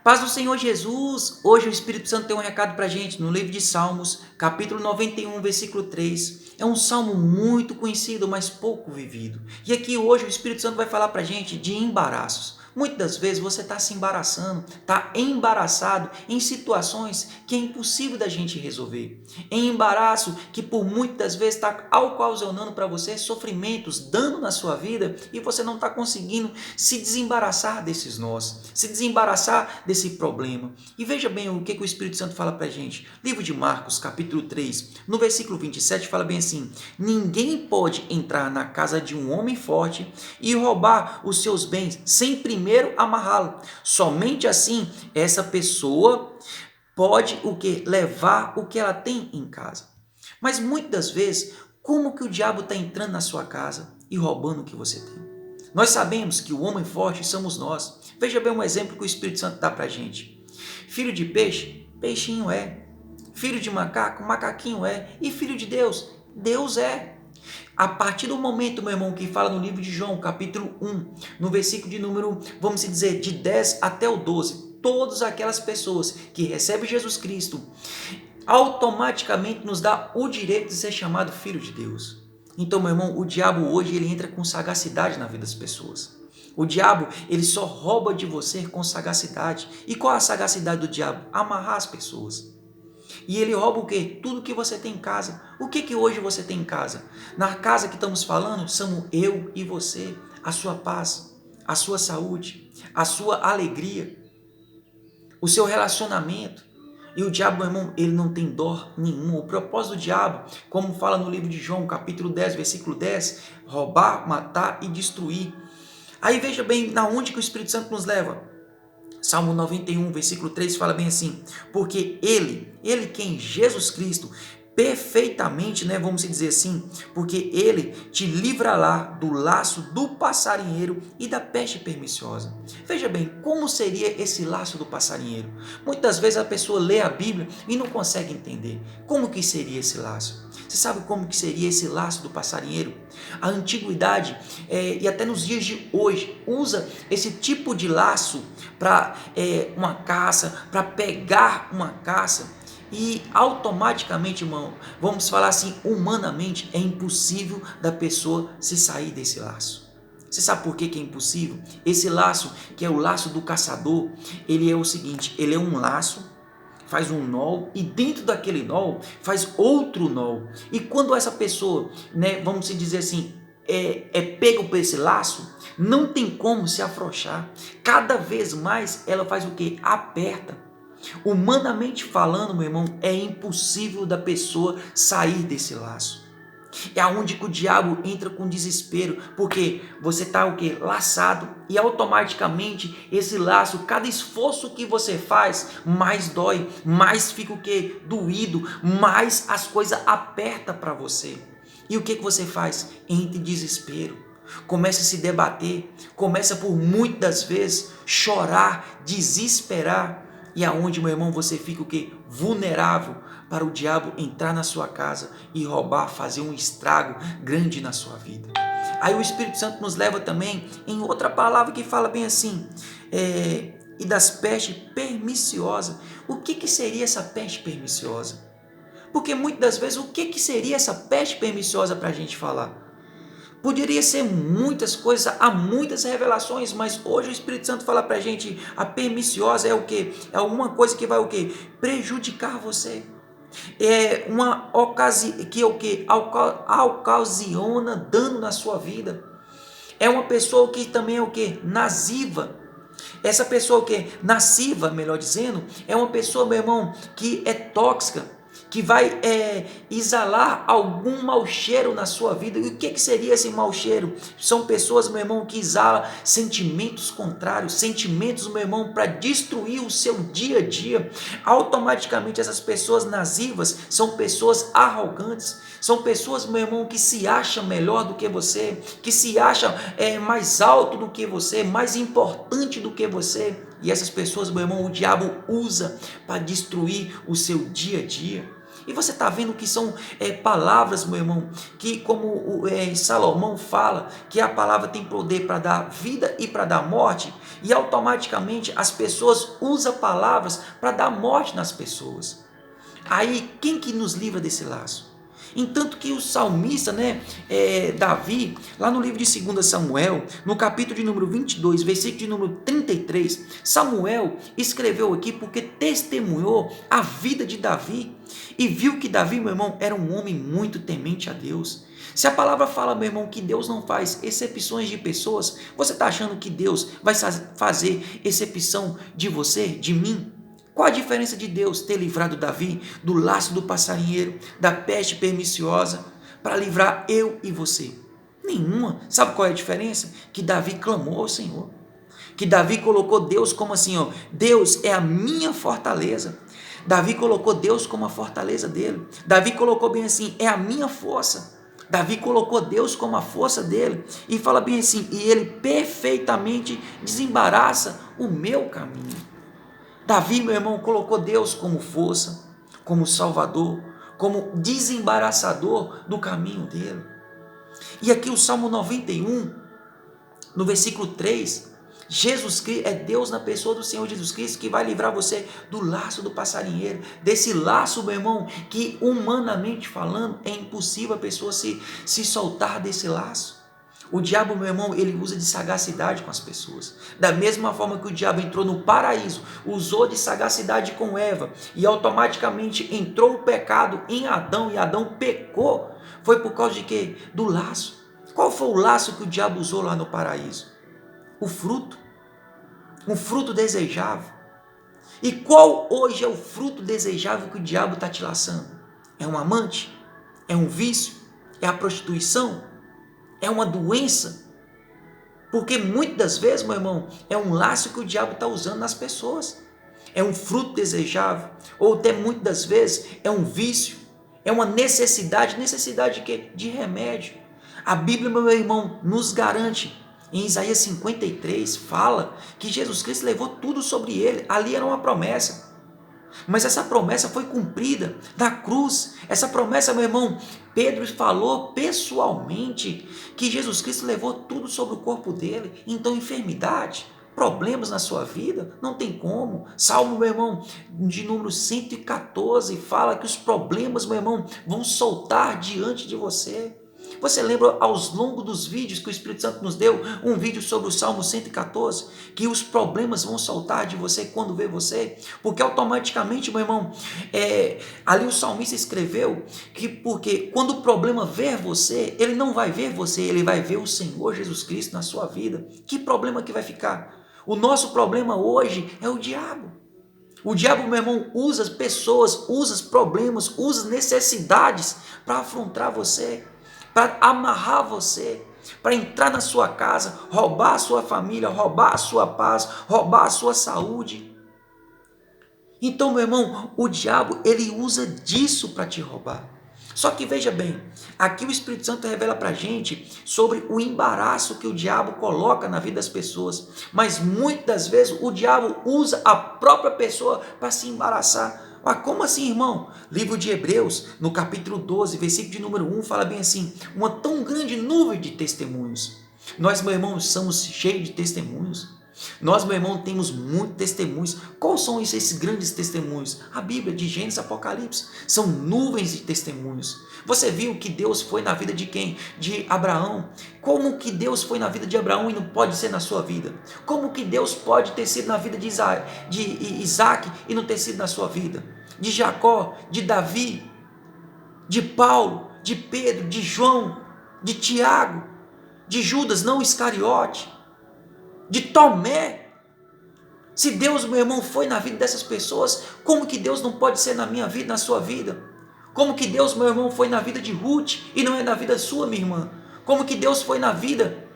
Paz do Senhor Jesus! Hoje o Espírito Santo tem um recado para a gente no livro de Salmos, capítulo 91, versículo 3. É um salmo muito conhecido, mas pouco vivido. E aqui hoje o Espírito Santo vai falar para a gente de embaraços. Muitas das vezes você está se embaraçando, está embaraçado em situações que é impossível da gente resolver. Em embaraço que por muitas vezes está ocasionando para você sofrimentos, dano na sua vida e você não está conseguindo se desembaraçar desses nós, se desembaraçar desse problema. E veja bem o que o Espírito Santo fala para a gente. Livro de Marcos, capítulo 3, no versículo 27, fala bem assim: ninguém pode entrar na casa de um homem forte e roubar os seus bens sem primeiro amarrá-lo. Somente assim essa pessoa pode o que? Levar o que ela tem em casa. Mas muitas das vezes, como que o diabo está entrando na sua casa e roubando o que você tem? Nós sabemos que o homem forte somos nós. Veja bem um exemplo que o Espírito Santo dá para a gente. Filho de peixe, peixinho é. Filho de macaco, macaquinho é. E filho de Deus, Deus é. A partir do momento, meu irmão, que fala no livro de João, capítulo 1, no versículo de número, vamos dizer, de 10 até o 12, todas aquelas pessoas que recebem Jesus Cristo, automaticamente nos dá o direito de ser chamado filho de Deus. Então, meu irmão, o diabo hoje ele entra com sagacidade na vida das pessoas. O diabo, ele só rouba de você com sagacidade. E qual é a sagacidade do diabo? Amarrar as pessoas. E ele rouba o quê? Tudo que você tem em casa. O que hoje você tem em casa? Na casa que estamos falando, somos eu e você, a sua paz, a sua saúde, a sua alegria, o seu relacionamento. E o diabo, meu irmão, ele não tem dó nenhuma. O propósito do diabo, como fala no livro de João, capítulo 10, versículo 10, roubar, matar e destruir. Aí veja bem na onde que o Espírito Santo nos leva. Salmo 91, versículo 3 fala bem assim: porque ele quem? Jesus Cristo, perfeitamente, né, vamos dizer assim, porque ele te livrará do laço do passarinheiro e da peste perniciosa. Veja bem, como seria esse laço do passarinheiro? Muitas vezes a pessoa lê a Bíblia e não consegue entender. Como que seria esse laço? Você sabe como que seria esse laço do passarinheiro? A antiguidade e até nos dias de hoje usa esse tipo de laço para uma caça, para pegar uma caça. E automaticamente, irmão, vamos falar assim, humanamente, é impossível da pessoa se sair desse laço. Você sabe por que é impossível? Esse laço, que é o laço do caçador, ele é o seguinte, ele é um laço, faz um nó e dentro daquele nó faz outro nó. E quando essa pessoa, né, vamos dizer assim, é pego por esse laço, não tem como se afrouxar. Cada vez mais ela faz o que? Aperta. Humanamente falando, meu irmão, é impossível da pessoa sair desse laço. É aonde que o diabo entra com desespero, porque você está o quê? Laçado, e automaticamente esse laço, cada esforço que você faz, mais dói, mais fica o quê? Doído, mais as coisas apertam para você. E o que você faz? Entra em desespero, começa a se debater, começa por muitas vezes chorar, desesperar, e aonde, meu irmão, você fica o quê? Vulnerável para o diabo entrar na sua casa e roubar, fazer um estrago grande na sua vida. Aí o Espírito Santo nos leva também em outra palavra que fala bem assim, e das pestes perniciosas. O que seria essa peste perniciosa? Porque muitas das vezes, o que seria essa peste perniciosa para a gente falar? Poderia ser muitas coisas, há muitas revelações, mas hoje o Espírito Santo fala pra gente, a perniciosa é o quê? É alguma coisa que vai o quê? Prejudicar você. É uma ocasião que o quê? Ocasiona dano na sua vida. É uma pessoa que também é o quê? Naziva. Essa pessoa que é nasciva, melhor dizendo, é uma pessoa, meu irmão, que é tóxica, que vai exalar algum mau cheiro na sua vida. E o que seria esse mau cheiro? São pessoas, meu irmão, que exalam sentimentos contrários, sentimentos, meu irmão, para destruir o seu dia a dia. Automaticamente essas pessoas nazivas são pessoas arrogantes, são pessoas, meu irmão, que se acham melhor do que você, que se acham mais alto do que você, mais importante do que você. E essas pessoas, meu irmão, o diabo usa para destruir o seu dia a dia. E você está vendo que são palavras, meu irmão, que como Salomão fala, que a palavra tem poder para dar vida e para dar morte, e automaticamente as pessoas usam palavras para dar morte nas pessoas. Aí, quem que nos livra desse laço? Entanto que o salmista, Davi, lá no livro de 2 Samuel, no capítulo de número 22, versículo de número 33, Samuel escreveu aqui porque testemunhou a vida de Davi e viu que Davi, meu irmão, era um homem muito temente a Deus. Se a palavra fala, meu irmão, que Deus não faz exceções de pessoas, você está achando que Deus vai fazer exceção de você, de mim? Qual a diferença de Deus ter livrado Davi do laço do passarinheiro, da peste perniciosa, para livrar eu e você? Nenhuma. Sabe qual é a diferença? Que Davi clamou ao Senhor. Que Davi colocou Deus como assim, Deus é a minha fortaleza. Davi colocou Deus como a fortaleza dele. Davi colocou bem assim, é a minha força. Davi colocou Deus como a força dele. E fala bem assim, e ele perfeitamente desembaraça o meu caminho. Davi, meu irmão, colocou Deus como força, como salvador, como desembaraçador do caminho dele. E aqui o Salmo 91, no versículo 3, Jesus Cristo é Deus na pessoa do Senhor Jesus Cristo que vai livrar você do laço do passarinheiro, desse laço, meu irmão, que humanamente falando é impossível a pessoa se soltar desse laço. O diabo, meu irmão, ele usa de sagacidade com as pessoas. Da mesma forma que o diabo entrou no paraíso, usou de sagacidade com Eva e automaticamente entrou o pecado em Adão e Adão pecou. Foi por causa de quê? Do laço. Qual foi o laço que o diabo usou lá no paraíso? O fruto. Um fruto desejável. E qual hoje é o fruto desejável que o diabo está te laçando? É um amante? É um vício? É a prostituição? É uma doença? Porque muitas das vezes, meu irmão, é um laço que o diabo está usando nas pessoas. É um fruto desejável. Ou até muitas das vezes é um vício. É uma necessidade. Necessidade de quê? De remédio. A Bíblia, meu irmão, nos garante. Em Isaías 53, fala que Jesus Cristo levou tudo sobre ele. Ali era uma promessa. Mas essa promessa foi cumprida na cruz. Essa promessa, meu irmão, Pedro falou pessoalmente que Jesus Cristo levou tudo sobre o corpo dele. Então, enfermidade, problemas na sua vida, não tem como. Salmo, meu irmão, de número 114, fala que os problemas, meu irmão, vão soltar diante de você. Você lembra aos longos dos vídeos que o Espírito Santo nos deu, um vídeo sobre o Salmo 114, que os problemas vão soltar de você quando vê você? Porque automaticamente, meu irmão, ali o salmista escreveu que porque quando o problema ver você, ele não vai ver você, ele vai ver o Senhor Jesus Cristo na sua vida. Que problema que vai ficar? O nosso problema hoje é o diabo. O diabo, meu irmão, usa as pessoas, usa os problemas, usa as necessidades para afrontar você, para amarrar você, para entrar na sua casa, roubar a sua família, roubar a sua paz, roubar a sua saúde. Então, meu irmão, o diabo, ele usa disso para te roubar. Só que veja bem, aqui o Espírito Santo revela para a gente sobre o embaraço que o diabo coloca na vida das pessoas. Mas muitas das vezes o diabo usa a própria pessoa para se embaraçar. Ah, como assim, irmão? Livro de Hebreus, no capítulo 12, versículo de número 1, fala bem assim: uma tão grande nuvem de testemunhos. Nós, meu irmão, somos cheios de testemunhos. Nós, meu irmão, temos muitos testemunhos. Quais são esses grandes testemunhos? A Bíblia, de Gênesis a Apocalipse, são nuvens de testemunhos. Você viu que Deus foi na vida de quem? De Abraão. Como que Deus foi na vida de Abraão e não pode ser na sua vida? Como que Deus pode ter sido na vida de Isaac e não ter sido na sua vida? De Jacó, de Davi, de Paulo, de Pedro, de João, de Tiago, de Judas, não Iscariote, de Tomé. Se Deus, meu irmão, foi na vida dessas pessoas, como que Deus não pode ser na minha vida, na sua vida? Como que Deus, meu irmão, foi na vida de Ruth e não é na vida sua, minha irmã? Como que Deus foi na vida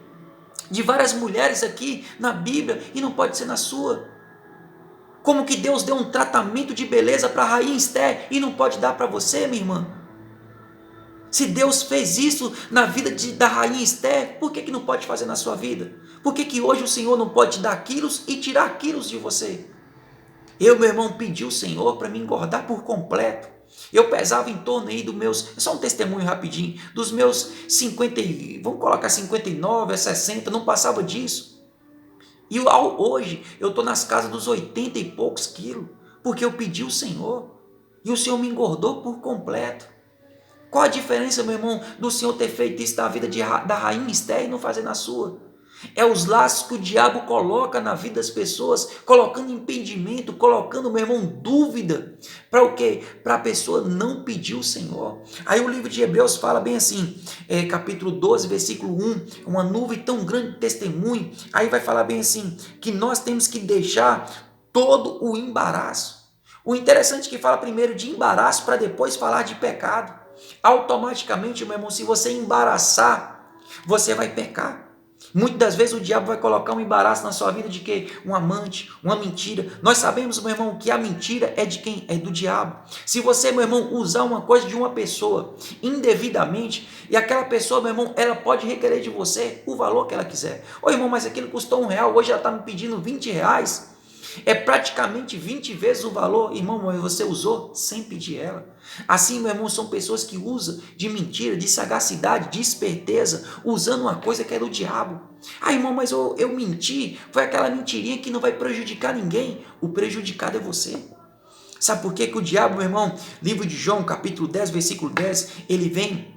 de várias mulheres aqui na Bíblia e não pode ser na sua? Como que Deus deu um tratamento de beleza para a rainha Esther e não pode dar para você, minha irmã? Se Deus fez isso na vida da rainha Esther, por que não pode fazer na sua vida? Por que hoje o Senhor não pode te dar quilos e tirar quilos de você? Eu, meu irmão, pedi ao Senhor para me engordar por completo. Eu pesava em torno aí dos meus, só um testemunho rapidinho, dos meus 50, vamos colocar 59 a 60, não passava disso. E hoje eu estou nas casas dos 80 e poucos quilos, porque eu pedi o Senhor, e o Senhor me engordou por completo. Qual a diferença, meu irmão, do Senhor ter feito isso na vida da rainha Esther e não fazer na sua? É os laços que o diabo coloca na vida das pessoas, colocando impedimento, colocando, meu irmão, dúvida. Para o quê? Para a pessoa não pedir o Senhor. Aí o livro de Hebreus fala bem assim, capítulo 12, versículo 1, uma nuvem tão grande de testemunho. Aí vai falar bem assim, que nós temos que deixar todo o embaraço. O interessante é que fala primeiro de embaraço para depois falar de pecado. Automaticamente, meu irmão, se você embaraçar, você vai pecar. Muitas das vezes o diabo vai colocar um embaraço na sua vida de quê? Um amante, uma mentira. Nós sabemos, meu irmão, que a mentira é de quem? É do diabo. Se você, meu irmão, usar uma coisa de uma pessoa indevidamente, e aquela pessoa, meu irmão, ela pode requerer de você o valor que ela quiser. Ô irmão, mas aquilo custou R$1, hoje ela está me pedindo R$20. É praticamente 20 vezes o valor, irmão, mas você usou sem pedir ela. Assim, meu irmão, são pessoas que usam de mentira, de sagacidade, de esperteza, usando uma coisa que é do diabo. Ah, irmão, mas eu menti, foi aquela mentirinha que não vai prejudicar ninguém. O prejudicado é você. Sabe por que o diabo, meu irmão, livro de João, capítulo 10, versículo 10, ele vem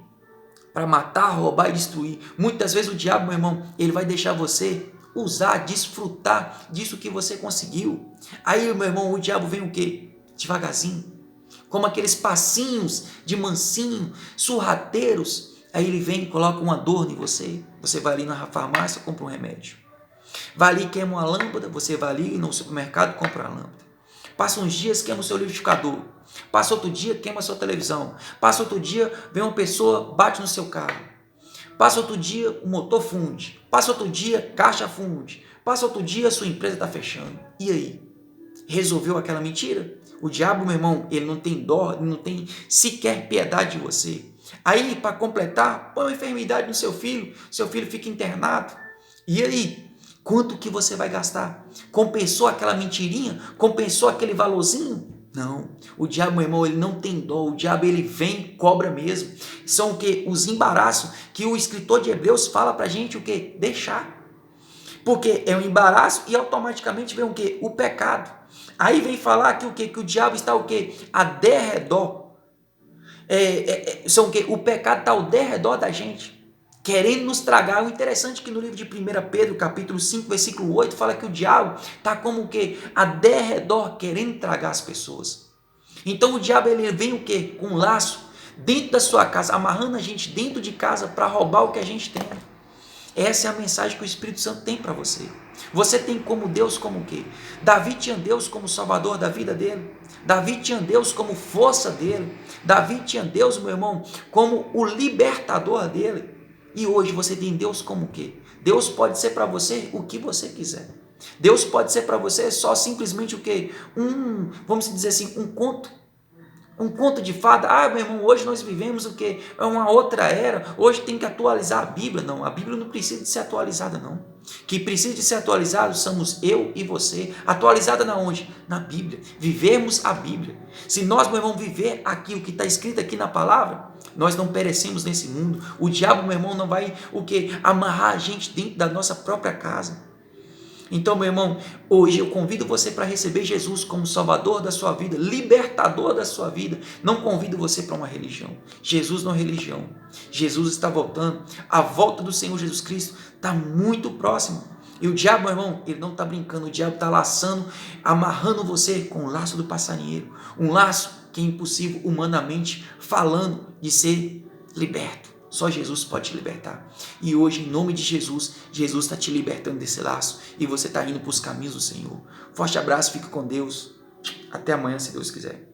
para matar, roubar e destruir. Muitas vezes o diabo, meu irmão, ele vai deixar você usar, desfrutar disso que você conseguiu. Aí, meu irmão, o diabo vem o quê? Devagarzinho, como aqueles passinhos de mansinho, surrateiros. Aí ele vem e coloca uma dor em você. Você vai ali na farmácia, compra um remédio. Vai ali, queima uma lâmpada, você vai ali no supermercado, compra uma lâmpada. Passa uns dias, queima o seu liquidificador. Passa outro dia, queima a sua televisão. Passa outro dia, vem uma pessoa, bate no seu carro. Passa outro dia, o motor funde. Passa outro dia, caixa funde. Passa outro dia, a sua empresa está fechando. E aí? Resolveu aquela mentira? O diabo, meu irmão, ele não tem dó, ele não tem sequer piedade de você. Aí, para completar, põe uma enfermidade no seu filho fica internado. E aí? Quanto que você vai gastar? Compensou aquela mentirinha? Compensou aquele valorzinho? Não, o diabo, meu irmão, ele não tem dó, o diabo ele vem e cobra mesmo. São o que? Os embaraços que o escritor de Hebreus fala pra gente o que? Deixar. Porque é um embaraço e automaticamente vem o que? O pecado. Aí vem falar que o que? Que o diabo está o que? A derredor. São o que? O pecado está ao derredor da gente, querendo nos tragar. O interessante é que no livro de 1 Pedro, capítulo 5, versículo 8, fala que o diabo está como o quê? A derredor, querendo tragar as pessoas. Então o diabo ele vem o quê? Com um laço dentro da sua casa, amarrando a gente dentro de casa para roubar o que a gente tem. Essa é a mensagem que o Espírito Santo tem para você. Você tem como Deus como o quê? Davi tinha Deus como salvador da vida dele. Davi tinha Deus como força dele. Davi tinha Deus, meu irmão, como o libertador dele. E hoje você tem Deus como o quê? Deus pode ser para você o que você quiser. Deus pode ser para você só simplesmente o quê? Vamos dizer assim, um conto. Um conto de fada. Ah, meu irmão, hoje nós vivemos o quê? É uma outra era. Hoje tem que atualizar a Bíblia. Não, a Bíblia não precisa de ser atualizada, não. Que precisa de ser atualizado somos eu e você. Atualizada na onde? Na Bíblia. Vivemos a Bíblia. Se nós, meu irmão, viver aqui o que está escrito aqui na palavra, nós não perecemos nesse mundo. O diabo, meu irmão, não vai o quê? Amarrar a gente dentro da nossa própria casa. Então, meu irmão, hoje eu convido você para receber Jesus como salvador da sua vida, libertador da sua vida. Não convido você para uma religião. Jesus não é religião. Jesus está voltando. A volta do Senhor Jesus Cristo está muito próxima. E o diabo, meu irmão, ele não está brincando. O diabo está laçando, amarrando você com o laço do passarinheiro. Um laço que é impossível, humanamente falando, de ser liberto. Só Jesus pode te libertar. E hoje, em nome de Jesus, Jesus está te libertando desse laço. E você está indo para os caminhos do Senhor. Forte abraço, fica com Deus. Até amanhã, se Deus quiser.